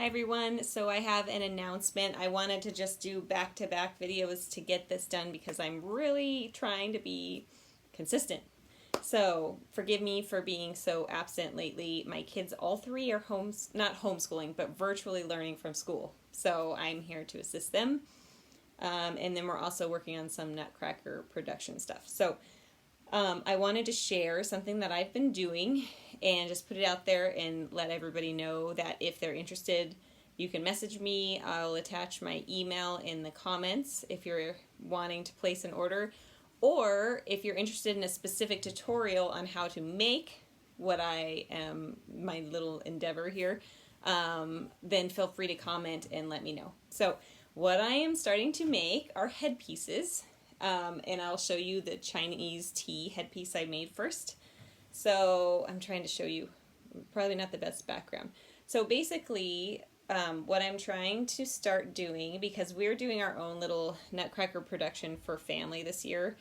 Hi everyone, so I have an announcement. I wanted to just do back-to-back videos to get this done because I'm really trying to be consistent. So forgive me for being so absent lately. My kids, all three are not homeschooling, but virtually learning from school. So I'm here to assist them. And then we're also working on some Nutcracker production stuff. So I wanted to share something that I've been doing and just put it out there and let everybody know that if they're interested, you can message me. I'll attach my email in the comments if you're wanting to place an order. Or if you're interested in a specific tutorial on how to make what I am, my little endeavor here, then feel free to comment and let me know. So what I am starting to make are headpieces. And I'll show you the Chinese tea headpiece I made first. So I'm trying to show you, probably not the best background. So basically, what I'm trying to start doing, because we're doing our own little Nutcracker production for family this year,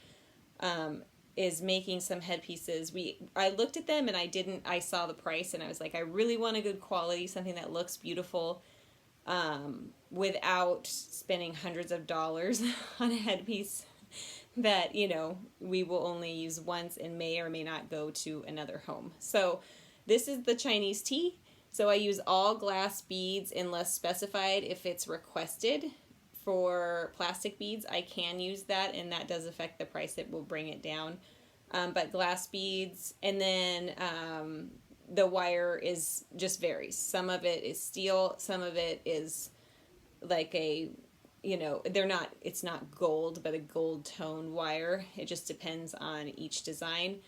is making some headpieces. I looked at them and I saw the price and I was like, I really want a good quality, something that looks beautiful, without spending hundreds of dollars on a headpiece that, we will only use once and may or may not go to another home. So this is the Chinese tea. So I use all glass beads unless specified. If it's requested for plastic beads, I can use that, and that does affect the price. It will bring it down. But glass beads, and then the wire is just varies. Some of it is steel, some of it is like it's not gold, but a gold tone wire. It just depends on each design.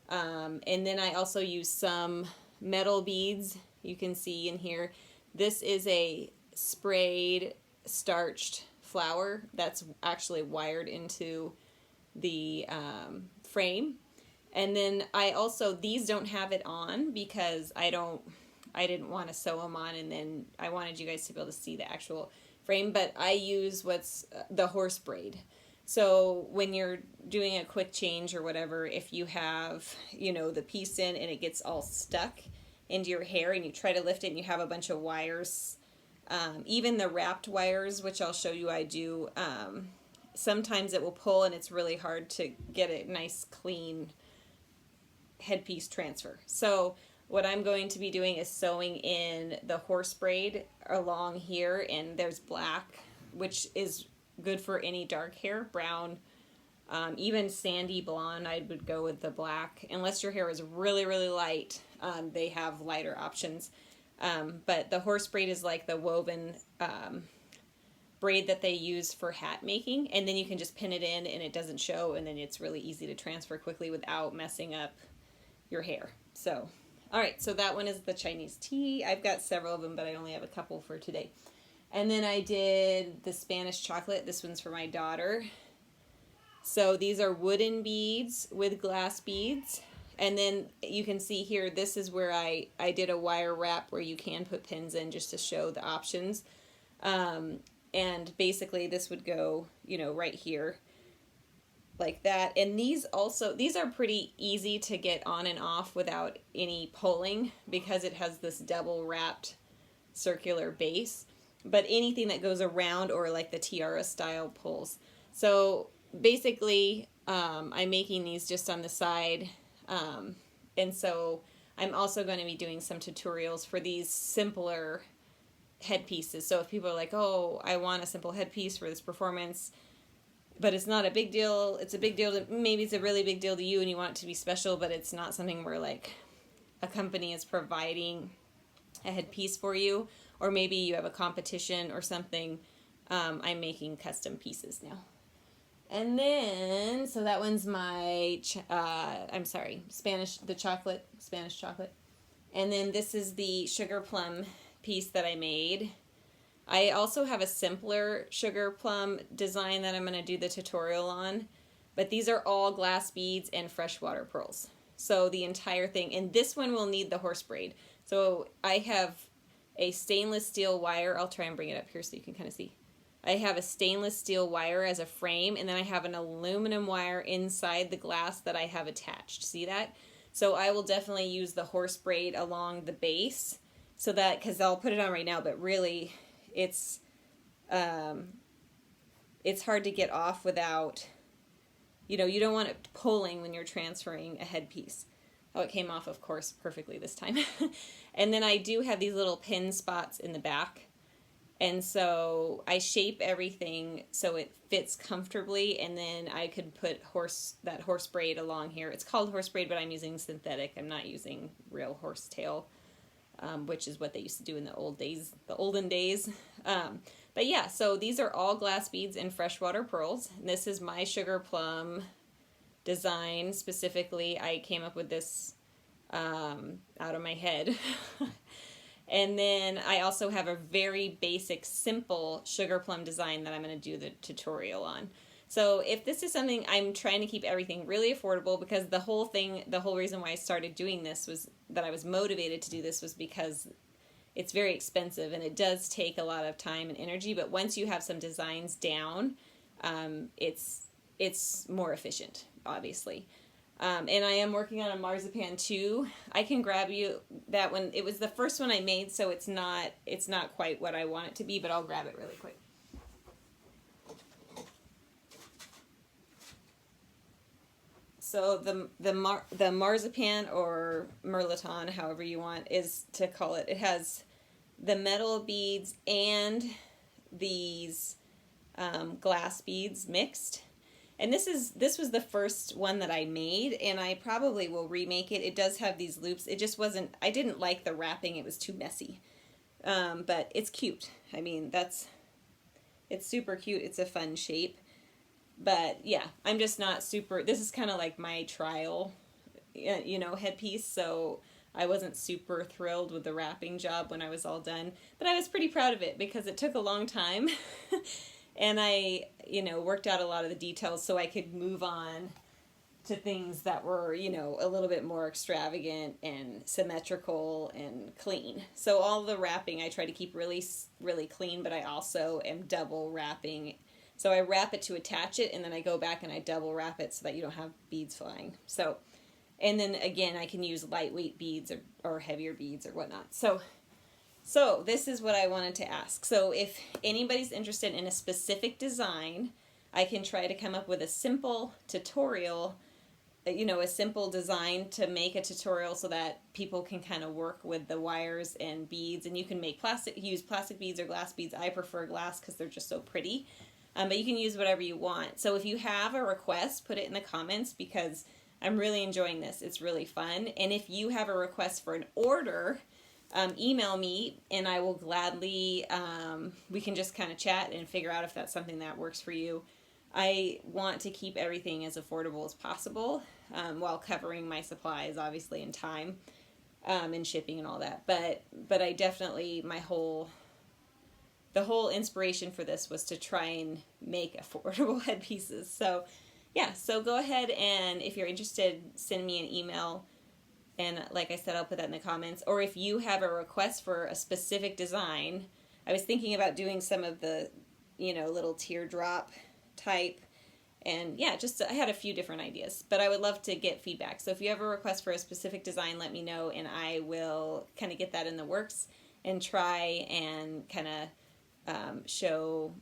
And then I also use some metal beads. You can see in here, this is a sprayed starched flower that's actually wired into the frame. And then these don't have it on because I didn't want to sew them on, and then I wanted you guys to be able to see the actual frame, but I use what's the horse braid. So when you're doing a quick change or whatever, if you have, the piece in and it gets all stuck into your hair and you try to lift it and you have a bunch of wires, even the wrapped wires, which I'll show you I do, sometimes it will pull and it's really hard to get a nice clean headpiece transfer. So what I'm going to be doing is sewing in the horse braid along here, and there's black, which is good for any dark hair, brown, even sandy blonde. I would go with the black. Unless your hair is really, really light, they have lighter options. But the horse braid is like the woven braid that they use for hat making, and then you can just pin it in and it doesn't show, and then it's really easy to transfer quickly without messing up your hair. So all right, so that one is the Chinese tea. I've got several of them, but I only have a couple for today. And then I did the Spanish chocolate. This one's for my daughter. So these are wooden beads with glass beads. And then you can see here, this is where I did a wire wrap where you can put pins in just to show the options. And basically this would go, right here, like that. And these are pretty easy to get on and off without any pulling because it has this double wrapped circular base, but anything that goes around or like the tiara style pulls. So basically I'm making these just on the side, and so I'm also going to be doing some tutorials for these simpler headpieces. So if people are like, oh, I want a simple headpiece for this performance, but it's not a big deal. It's a big deal maybe it's a really big deal to you and you want it to be special, but it's not something where like a company is providing a headpiece for you, or maybe you have a competition or something. I'm making custom pieces now. And then, so that one's my, Spanish chocolate. And then this is the sugar plum piece that I made. I also have a simpler sugar plum design that I'm going to do the tutorial on, but these are all glass beads and freshwater pearls. So the entire thing, and this one will need the horse braid. So I have a stainless steel wire. I'll try and bring it up here so you can kind of see. I have a stainless steel wire as a frame, and then I have an aluminum wire inside the glass that I have attached. See that? So I will definitely use the horse braid along the base So that, because I'll put it on right now, but really it's hard to get off without, you don't want it pulling when you're transferring a headpiece. Oh, it came off, of course, perfectly this time. And then I do have these little pin spots in the back. And so I shape everything so it fits comfortably, and then I could put that horse braid along here. It's called horse braid, but I'm using synthetic. I'm not using real horse tail, which is what they used to do in the olden days. But yeah, so these are all glass beads and freshwater pearls. And this is my sugar plum design specifically. I came up with this out of my head. And then I also have a very basic, simple sugar plum design that I'm going to do the tutorial on. So if this is something, I'm trying to keep everything really affordable, because the whole reason why I started doing this was that I was motivated to do this was because it's very expensive and it does take a lot of time and energy. But once you have some designs down, it's more efficient, obviously. And I am working on a marzipan too. I can grab you that one. It was the first one I made, so it's not quite what I want it to be, but I'll grab it really quick. So the marzipan, or mirliton, however you want is to call it, it has the metal beads and these glass beads mixed. And this was the first one that I made, and I probably will remake it. It does have these loops. It just wasn't, I didn't like the wrapping. It was too messy. But it's cute. I mean, it's super cute. It's a fun shape. But yeah, I'm just not super, this is kind of like my trial, headpiece. So I wasn't super thrilled with the wrapping job when I was all done. But I was pretty proud of it because it took a long time. And I, worked out a lot of the details so I could move on to things that were, a little bit more extravagant and symmetrical and clean. So all the wrapping I try to keep really, really clean, but I also am double wrapping. So I wrap it to attach it, and then I go back and I double wrap it so that you don't have beads flying. So, and then again, I can use lightweight beads or heavier beads or whatnot. So this is what I wanted to ask. So if anybody's interested in a specific design, I can try to come up with a simple tutorial, a simple design to make a tutorial so that people can kind of work with the wires and beads. And you can use plastic beads or glass beads. I prefer glass because they're just so pretty. But you can use whatever you want. So if you have a request, put it in the comments, because I'm really enjoying this. It's really fun. And if you have a request for an order, email me, and I will gladly, we can just kind of chat and figure out if that's something that works for you. I want to keep everything as affordable as possible, while covering my supplies, obviously, and time, and shipping and all that. But I definitely, the whole inspiration for this was to try and make affordable headpieces. So yeah, so go ahead, and if you're interested, send me an email. And like I said, I'll put that in the comments. Or if you have a request for a specific design, I was thinking about doing some of the, little teardrop type. And yeah, I had a few different ideas. But I would love to get feedback. So if you have a request for a specific design, let me know, and I will kind of get that in the works and try and kind of show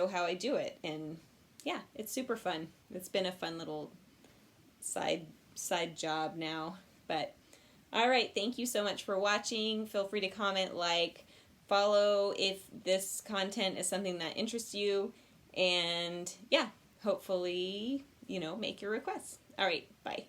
how I do it. And yeah, it's super fun. It's been a fun little side job now. But all right, thank you so much for watching. Feel free to comment, follow if this content is something that interests you. And yeah, hopefully, make your requests. All right, bye.